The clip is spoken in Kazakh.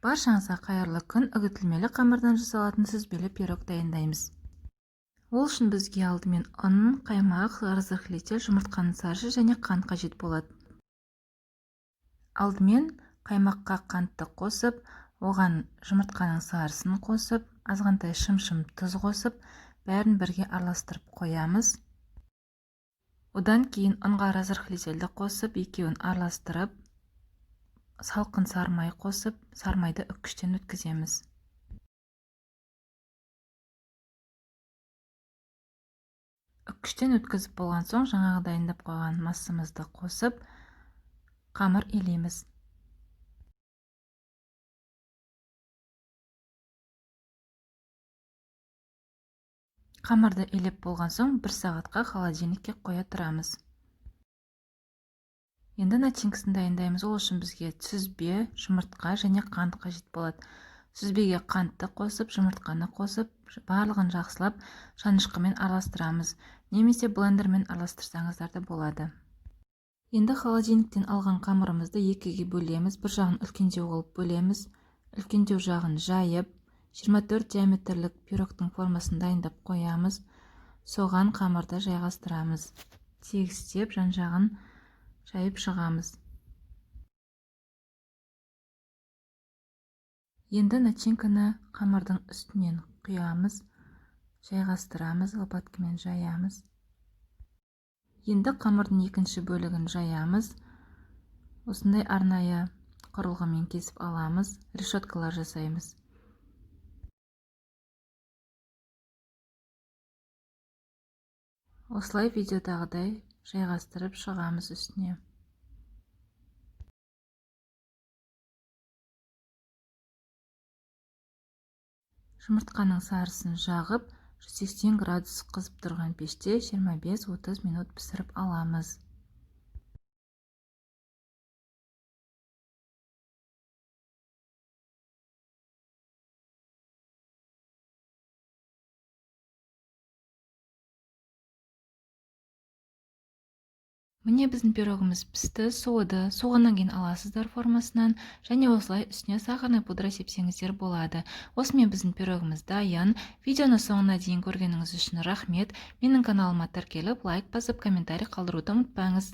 Баршаңызға қайырлы күн. Үгітілмелі қамырдан жасалатын сүзбелі пирог дайындаймыз. Ол үшін бізге алдымен ұн, қаймақ, разрыхлитель, жұмыртқаның сарысы және қант қажет болады. Алдымен қаймаққа қантты қосып, оған жұмыртқаның сарысын қосып, азғантай шым-шым тұз қосып, бәрін бірге араластырып қоямыз. Одан кейін ұнға разрыхлительді қосып, екеуін араластырып, салқын сармай қосып, сармайды үккіштен өткіземіз. Үккіштен өткізіп болған соң, жаңағы дайындап қойған массамызды қосып, қамыр илейміз. Қамырды илеп болған соң, 1 сағатқа холодильникке қоя тұрамыз. Енді начинкасын дайындаймыз. Ол үшін бізге сүзбе, жұмыртқа және қант қажет болады. Сүзбеге қантты қосып, жұмыртқаны қосып, барлығын жақсылап шанышқымен араластырамыз. Немесе блендермен араластырсаңыздар да болады. Енді холодильниктен алған қамырымызды екіге бөлеміз. Bir жағын үлкендеу қылып бөлеміз. Үлкендеу жағын жайып, 24 диаметрлік пирогтың формасын дайындап қоямыз. Соған қамырды жайғастырамыз. Тегістеп, жан-жағын жайып шығамыз. Енді начинканы қамырдың үстінен құямыз, жайғастырамыз, лопаткамен жаямыз. Енді қамырдың екінші бөлігін жаямыз. Осындай арнайы құрылғымен кесіп аламыз, решеткалар жасаймыз. Осылай видеодағыдай жайғастырып шығамыз үстіне. Жұмыртқаның сарысын жағып, 180 градус қызып тұрған пеште 25-30 минут пісіріп аламыз. Міне біздің пирогымыз пісті, суыды. Суығаннан кейін аласыздар формасынан, және осылай үстіне сахарный пудра сепсеңіздер болады. Осымен біздің пирогымыз дайын. Видеоны соңына дейін көргеніңіз үшін рахмет. Менің каналыма тіркеліп, лайк басып, комментарий қалдыруды ұмытпаңыз.